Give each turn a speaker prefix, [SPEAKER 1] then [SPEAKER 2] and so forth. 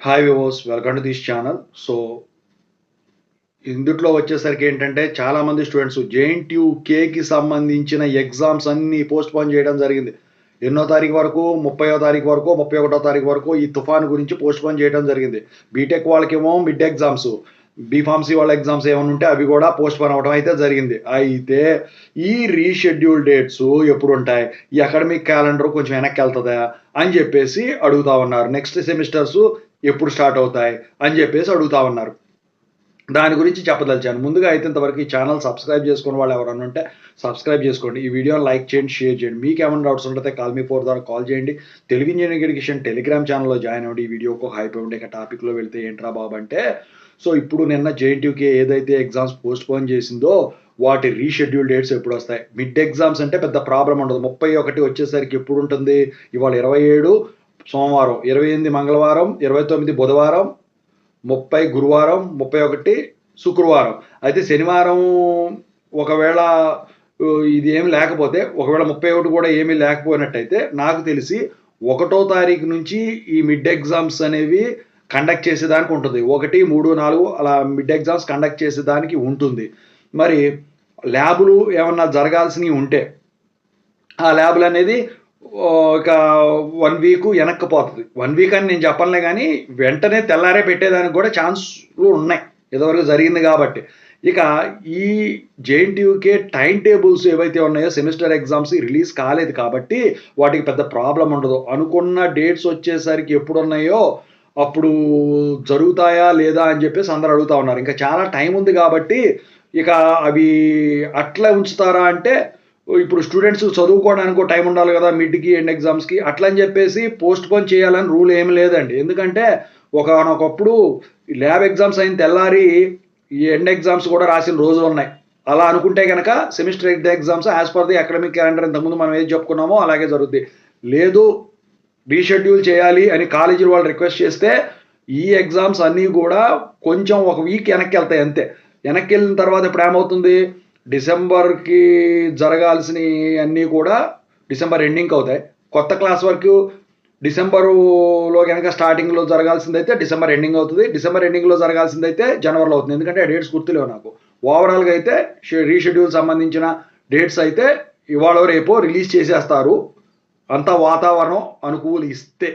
[SPEAKER 1] Hi viewers, welcome to this channel. ఇందుట్లో వచ్చేసరికి ఏంటంటే చాలామంది స్టూడెంట్స్ జేఎన్‌టీయూకేకి సంబంధించిన ఎగ్జామ్స్ అన్నీ పోస్ట్‌పోన్ చేయడం జరిగింది. ఎన్నో తారీఖు వరకు, 30వ తారీఖు వరకు, 31వ తారీఖు వరకు ఈ తుఫాను గురించి పోస్ట్‌పోన్ చేయడం జరిగింది. బీటెక్ వాళ్ళకేమో మిడ్ ఎగ్జామ్స్, బీఫార్మసీ వాళ్ళ ఎగ్జామ్స్ ఏమైనా ఉంటే అవి కూడా పోస్ట్‌పోన్ అవ్వడం అయితే జరిగింది. అయితే ఈ రీషెడ్యూల్ డేట్స్ ఎప్పుడుంటాయి? ఈ అకాడమిక్ క్యాలెండర్ కొంచెం వెనక్కెళ్తదా? అని చెప్పేసి అడుగుతా ఉన్నారు. నెక్స్ట్ సెమిస్టర్స్ ఎప్పుడు స్టార్ట్ అవుతాయి? అని చెప్పేసి అడుగుతా ఉన్నారు. దాని గురించి చెప్పదలిచాను. ముందుగా అయితే ఇంతవరకు ఈ ఛానల్ సబ్స్క్రైబ్ చేసుకున్న వాళ్ళు ఎవరైనా ఉంటే సబ్స్క్రైబ్ చేసుకోండి. ఈ వీడియోని లైక్ చేయండి, షేర్ చేయండి. మీకేమైనా డౌట్స్ ఉంటే కాల్ మీ ఫోర్ ద్వారా కాల్ చేయండి. తెలుగు ఇంజనీరింగ్ ఎడ్యుకేషన్ టెలిగ్రామ్ ఛానల్‌లో జాయిన్ అవ్వండి. ఈ వీడియోకి హైప్ ఇవ్వండి. ఇక టాపిక్‌లో వెళ్తే ఏంట్రా బాబు అంటే, ఇప్పుడు నిన్న జేఎన్‌టీయూకే ఏదైతే ఎగ్జామ్స్ పోస్ట్‌పోన్ చేసిందో వాటి రీషెడ్యూల్ డేట్స్ ఎప్పుడొస్తాయి? మిడ్ ఎగ్జామ్స్ అంటే పెద్ద ప్రాబ్లమ్ ఉండదు. 31 వచ్చేసరికి ఎప్పుడుంటుంది? ఇవాళ 27 సోమవారం, 28 మంగళవారం, 29 బుధవారం, 30 గురువారం, 31 శుక్రవారం. అయితే శనివారం ఒకవేళ ఇది ఏమి లేకపోతే, ఒకవేళ 31 కూడా ఏమీ లేకపోయినట్టయితే నాకు తెలిసి 1వ తారీఖు నుంచి ఈ మిడ్ ఎగ్జామ్స్ అనేవి కండక్ట్ చేసేదానికి ఉంటుంది. 1, 3, 4 అలా మిడ్ ఎగ్జామ్స్ కండక్ట్ చేసేదానికి ఉంటుంది. మరి ల్యాబులు ఏమన్నా జరగాల్సినవి ఉంటే ఆ ల్యాబులనేది ఒక 1 వీక్ వెనక్కిపోతది. 1 వీక్ అని నేను చెప్పనులే గానీ, వెంటనే తెల్లారే పెట్టేదానికి కూడా ఛాన్స్‌లు ఉన్నాయి. ఇదివరకు జరిగింది గాబట్టి. ఇక ఈ జేఎన్‌టీయూకే టైమ్ టేబుల్స్ ఏవైతే ఉన్నాయో సెమిస్టర్ ఎగ్జామ్స్ రిలీజ్ కాలేదు కాబట్టి, వాటికి పెద్ద ప్రాబ్లమ్ ఉండదు. అనుకున్న డేట్స్ వచ్చేసరికి ఎప్పుడున్నాయో అప్పుడు జరుగుతాయా? లేదా? అని జెప్పేసి అందరూ అడుగుతా ఉన్నారు. ఇంకా చాలా టైం ఉంది గాబట్టి, ఇక అవి అట్లా ఉంచుతారా అంటే ఇప్పుడు స్టూడెంట్స్ చదువుకోవడానికో టైం ఉండాలి కదా! మిడ్‌కి, ఎండ్ ఎగ్జామ్స్‌కి అట్లని చెప్పేసి పోస్ట్‌పోన్ చేయాలని రూల్ ఏమి లేదండి. ఎందుకంటే ఒకానొకప్పుడు ల్యాబ్ ఎగ్జామ్స్ అయిన తెల్లారి ఈ ఎండ్ ఎగ్జామ్స్ కూడా రాసిన రోజులున్నాయి. అలా అనుకుంటే గనక semester end exams as per the academic calendar ఇంతకుముందు మనం ఏది చెప్పుకున్నామో అలాగే జరుగుద్ది. లేదు రీషెడ్యూల్ చేయాలి అని కాలేజీల వాళ్ళు రిక్వెస్ట్ చేస్తే ఈ ఎగ్జామ్స్ అన్నీ గూడా కొంచెం ఒక వీక్ వెనక్కెళ్తాయి అంతే. వెనక్కెళ్ళిన తర్వాత ఇప్పుడేమవుతుంది డిసెంబర్‌కి జరగాల్సినయి అన్నీ కూడా డిసెంబర్ ఎండింగ్‌కి అవుతాయి. కొత్త క్లాస్ వరకు డిసెంబరులో గనక స్టార్టింగ్‌లో జరగాల్సిందైతే డిసెంబర్ ఎండింగ్ అవుతది. డిసెంబర్ ఎండింగ్‌లో జరగాల్సిందైతే జనవరిలో అవుతుంది. ఎందుకంటే ఆ డేట్స్ గుర్తులేవు నాకు. ఓవరాల్‌గా అయితే రీషెడ్యూల్ సంబంధించిన డేట్స్ అయితే ఇవాళో రేపో రిలీజ్ చేసేస్తారు. అంతా వాతావరణం అనుకూలిస్తే.